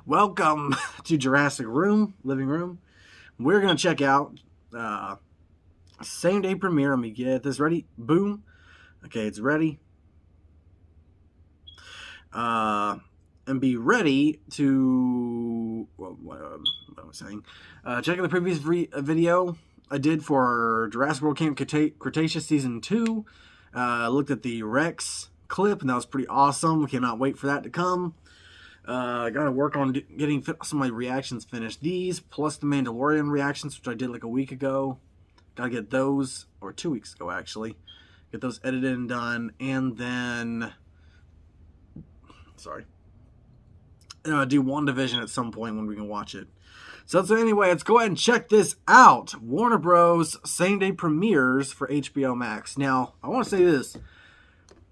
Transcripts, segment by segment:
Welcome to Jurassic Living Room. We're going to check out same day premiere. Let me get this ready. Boom. Okay, it's ready. And be ready to... what was I saying? Check out the previous video I did for Jurassic World Camp Cretaceous Season 2. Looked at the Rex clip, and that was pretty awesome. We cannot wait for that to come. I gotta work on getting some of my reactions finished. These, plus the Mandalorian reactions, which I did like a week ago. Gotta get those, or 2 weeks ago actually. Get those edited and done, and then... sorry. Do WandaVision at some point when we can watch it. So anyway, let's go ahead and check this out. Warner Bros. Same day premieres for HBO Max. Now, I want to say this.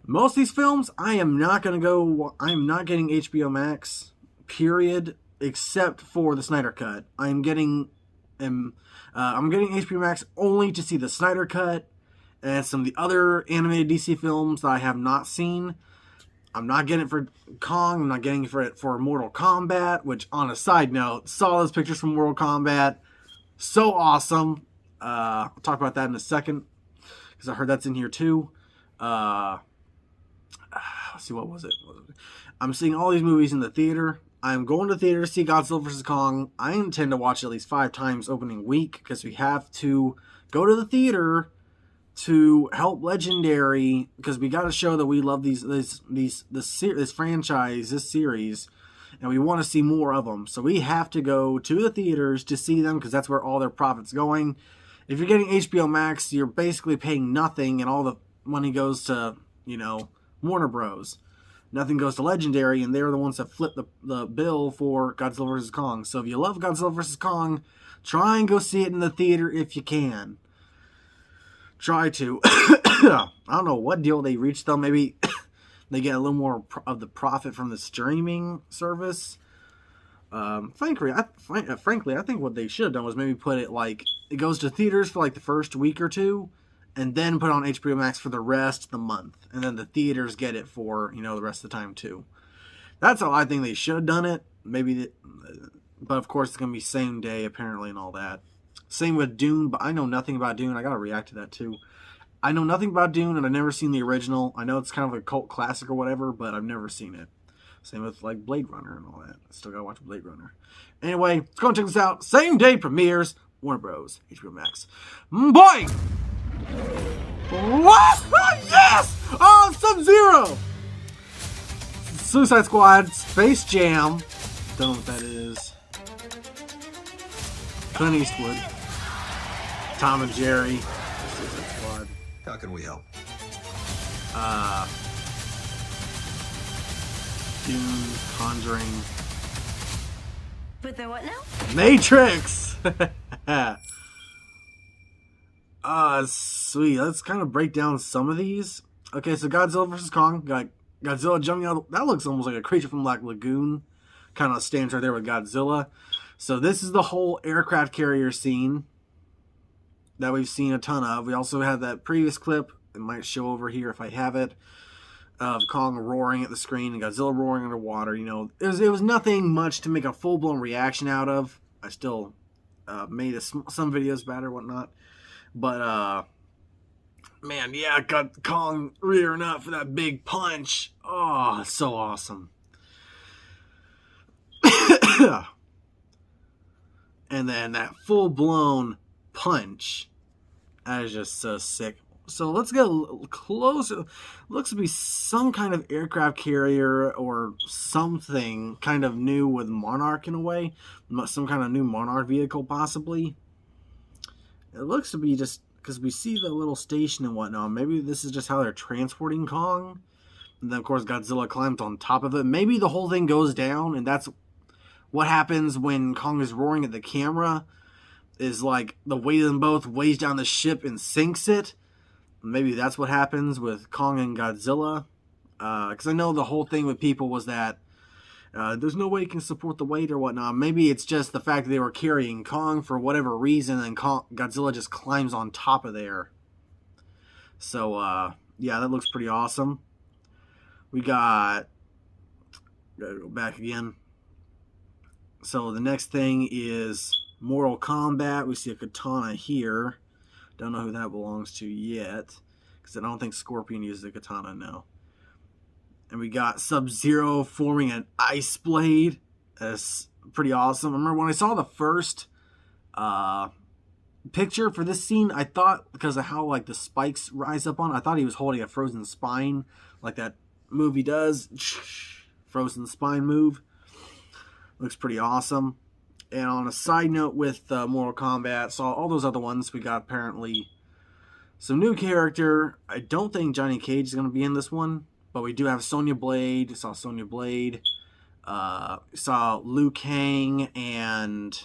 Most of these films, I am not getting HBO Max, period, except for the Snyder Cut. I'm getting HBO Max only to see the Snyder Cut and some of the other animated DC films that I have not seen. I'm not getting it for Kong. I'm not getting it for Mortal Kombat, which, on a side note, saw those pictures from Mortal Kombat. So awesome. I'll talk about that in a second, because I heard that's in here too. Let's see, what was it? I'm seeing all these movies in the theater. I'm going to the theater to see Godzilla Vs Kong. I intend to watch it at least 5 times opening week, because we have to go to the theater to help Legendary, because we got to show that we love this franchise, this series, and we want to see more of them. So we have to go to the theaters to see them, because that's where all their profit's going. If you're getting HBO Max, you're basically paying nothing, and all the money goes to, Warner Bros. Nothing goes to Legendary, and they're the ones that flip the bill for Godzilla vs. Kong. So if you love Godzilla vs. Kong, try and go see it in the theater if you can. Try to. I don't know what deal they reached, though. Maybe they get a little more of the profit from the streaming service. Frankly, I think what they should have done was maybe put it like, it goes to theaters for like the first week or two, and then put on HBO Max for the rest of the month. And then the theaters get it for, the rest of the time too. That's how I think they should have done it. Maybe, but of course it's going to be same day apparently and all that. Same with Dune, but I know nothing about Dune. I got to react to that too. I know nothing about Dune, and I've never seen the original. I know it's kind of a cult classic or whatever, but I've never seen it. Same with like Blade Runner and all that. I still got to watch Blade Runner. Anyway, let's go and check this out. Same day premieres, Warner Bros. HBO Max. Boy! What? Yes! Oh, Sub-Zero! Suicide Squad, Space Jam. Don't know what that is. Clint Eastwood. Tom and Jerry. Suicide Squad. How can we help? Dune, Conjuring. But the what now? Matrix! Sweet. Let's kind of break down some of these. Okay, so Godzilla vs. Kong. Got Godzilla jumping out. That looks almost like a creature from Black Lagoon. Kind of stands right there with Godzilla. So this is the whole aircraft carrier scene that we've seen a ton of. We also have that previous clip. It might show over here if I have it. Of Kong roaring at the screen and Godzilla roaring underwater. It was nothing much to make a full-blown reaction out of. I still made some videos about it or whatnot. But, man, yeah, got Kong rearing up for that big punch. Oh, so awesome. And then that full-blown punch. That is just so sick. So let's get a little closer. Looks to be some kind of aircraft carrier or something kind of new with Monarch in a way. Some kind of new Monarch vehicle possibly. It looks to be just, because we see the little station and whatnot. Maybe this is just how they're transporting Kong. And then, of course, Godzilla climbs on top of it. Maybe the whole thing goes down, and that's what happens when Kong is roaring at the camera. Is like the weight of them both weighs down the ship and sinks it. Maybe that's what happens with Kong and Godzilla. Because I know the whole thing with people was that there's no way it can support the weight or whatnot. Maybe it's just the fact that they were carrying Kong for whatever reason, and Godzilla just climbs on top of there. So, yeah, that looks pretty awesome. We got... Gotta go back again. So the next thing is Mortal Kombat. We see a katana here. Don't know who that belongs to yet, because I don't think Scorpion uses a katana now. And we got Sub-Zero forming an ice blade. That's pretty awesome. I remember when I saw the first picture for this scene, I thought, because of how like the spikes rise up on it, I thought he was holding a frozen spine, like that movie does. Frozen spine move. Looks pretty awesome. And on a side note with Mortal Kombat, saw all those other ones. We got apparently some new character. I don't think Johnny Cage is going to be in this one. But we do have Sonya Blade. Saw Sonya Blade. Saw Liu Kang and...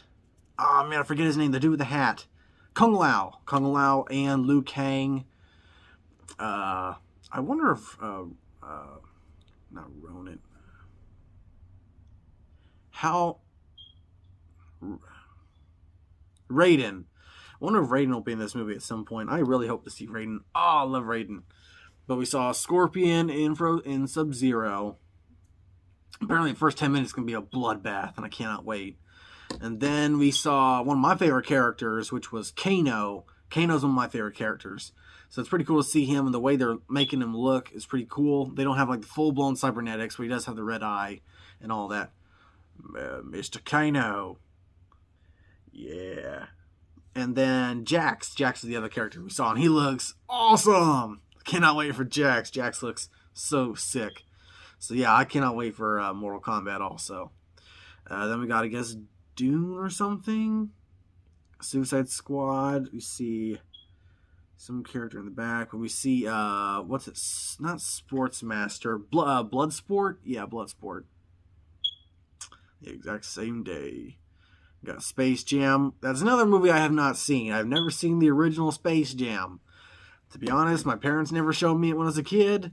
Oh, man, I forget his name. The dude with the hat. Kung Lao. Kung Lao and Liu Kang. I wonder if... not Ronin. How... Raiden. I wonder if Raiden will be in this movie at some point. I really hope to see Raiden. Oh, I love Raiden. But we saw Scorpion in Sub-Zero. Apparently the first 10 minutes is going to be a bloodbath, and I cannot wait. And then we saw one of my favorite characters, which was Kano. Kano's one of my favorite characters. So it's pretty cool to see him, and the way they're making him look is pretty cool. They don't have like the full-blown cybernetics, but he does have the red eye and all that. Mr. Kano. Yeah. And then Jax. Jax is the other character we saw, and he looks awesome. Cannot wait for Jax. Jax looks so sick. So yeah, I cannot wait for Mortal Kombat also. Then we got, I guess, Dune or something. Suicide Squad. We see some character in the back. We see, what's it? Not Sportsmaster. Bloodsport? Yeah, Bloodsport. The exact same day. We got Space Jam. That's another movie I have not seen. I've never seen the original Space Jam. To be honest, my parents never showed me it when I was a kid.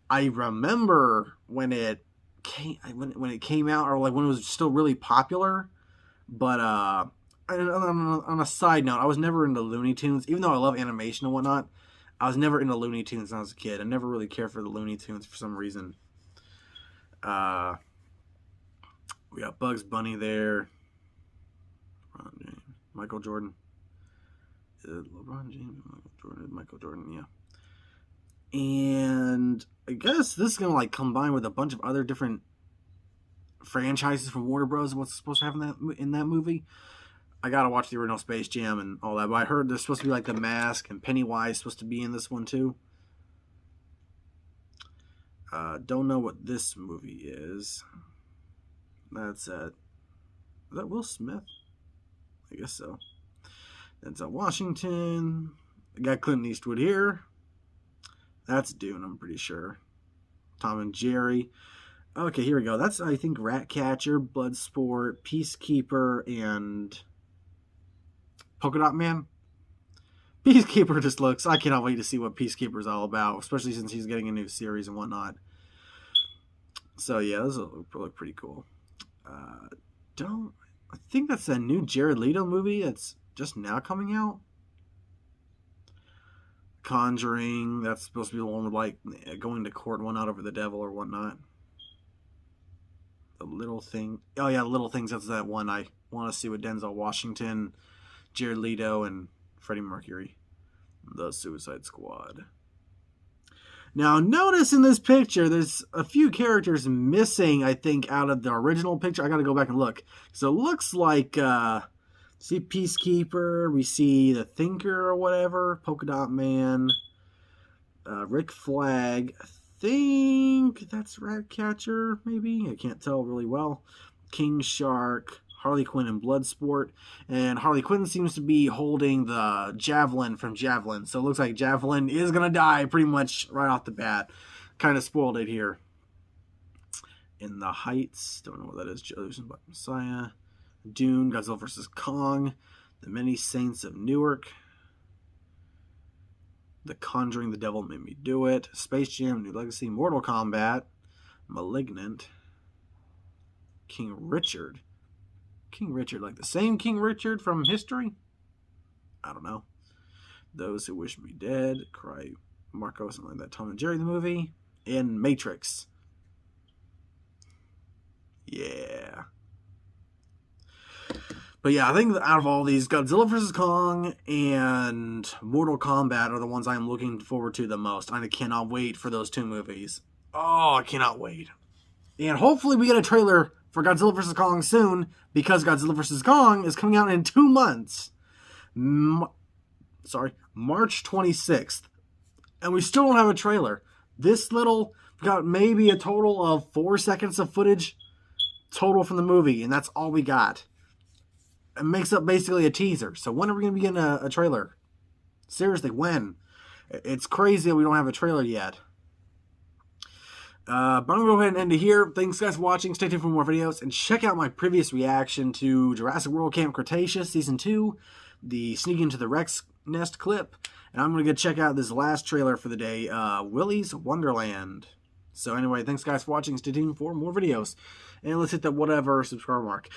I remember when it came out, or like when it was still really popular. But on a side note, I was never into Looney Tunes, even though I love animation and whatnot. I was never into Looney Tunes when I was a kid. I never really cared for the Looney Tunes for some reason. We got Bugs Bunny there. Michael Jordan. LeBron James, Michael Jordan, yeah. And I guess this is gonna like combine with a bunch of other different franchises from Warner Bros. What's supposed to happen in that movie? I gotta watch the original Space Jam and all that. But I heard there's supposed to be like The Mask and Pennywise supposed to be in this one too. Don't know what this movie is. That's is that Will Smith? I guess so. That's Washington. I got Clint Eastwood here. That's Dune, I'm pretty sure. Tom and Jerry. Okay, here we go. That's, I think, Ratcatcher, Bloodsport, Peacekeeper, and Polka Dot Man. Peacekeeper just looks... I cannot wait to see what Peacekeeper's all about, especially since he's getting a new series and whatnot. So, yeah, this will look pretty cool. I think that's a new Jared Leto movie that's just now coming out. Conjuring, that's supposed to be the one with like going to court, one out over the devil or whatnot. The Little Thing. Oh yeah, Little Things, that's that one I want to see with Denzel Washington, Jared Leto, and Freddie Mercury. The Suicide Squad. Now, notice in this picture, there's a few characters missing, I think, out of the original picture. I got to go back and look. So it looks like, see Peacekeeper, we see the Thinker or whatever, Polka Dot Man, Rick Flag. I think that's Ratcatcher, maybe? I can't tell really well. King Shark, Harley Quinn and Bloodsport. And Harley Quinn seems to be holding the javelin from Javelin. So it looks like Javelin is going to die pretty much right off the bat. Kind of spoiled it here. In the Heights. Don't know what that is. Chosen by Messiah. Dune. Godzilla Vs Kong. The Many Saints of Newark. The Conjuring. The Devil Made Me Do It. Space Jam. New Legacy. Mortal Kombat. Malignant. King Richard. King Richard, like the same King Richard from history? I don't know. Those Who Wish Me Dead, Cry Marco, something like that. Tom and Jerry the movie, and Matrix. Yeah. But yeah, I think that out of all these, Godzilla vs. Kong and Mortal Kombat are the ones I'm looking forward to the most. I cannot wait for those two movies. Oh, I cannot wait. And hopefully we get a trailer for Godzilla vs. Kong soon, because Godzilla vs. Kong is coming out in 2 months. March 26th. And we still don't have a trailer. This little, we got maybe a total of 4 seconds of footage total from the movie, and that's all we got. It makes up basically a teaser. So when are we going to be getting a trailer? Seriously, when? It's crazy that we don't have a trailer yet. But I'm going to go ahead and end it here. Thanks guys for watching. Stay tuned for more videos. And check out my previous reaction to Jurassic World Camp Cretaceous Season 2. The Sneak Into the Rex Nest clip. And I'm going to go check out this last trailer for the day. Willy's Wonderland. So anyway, thanks guys for watching. Stay tuned for more videos. And let's hit that whatever subscribe mark.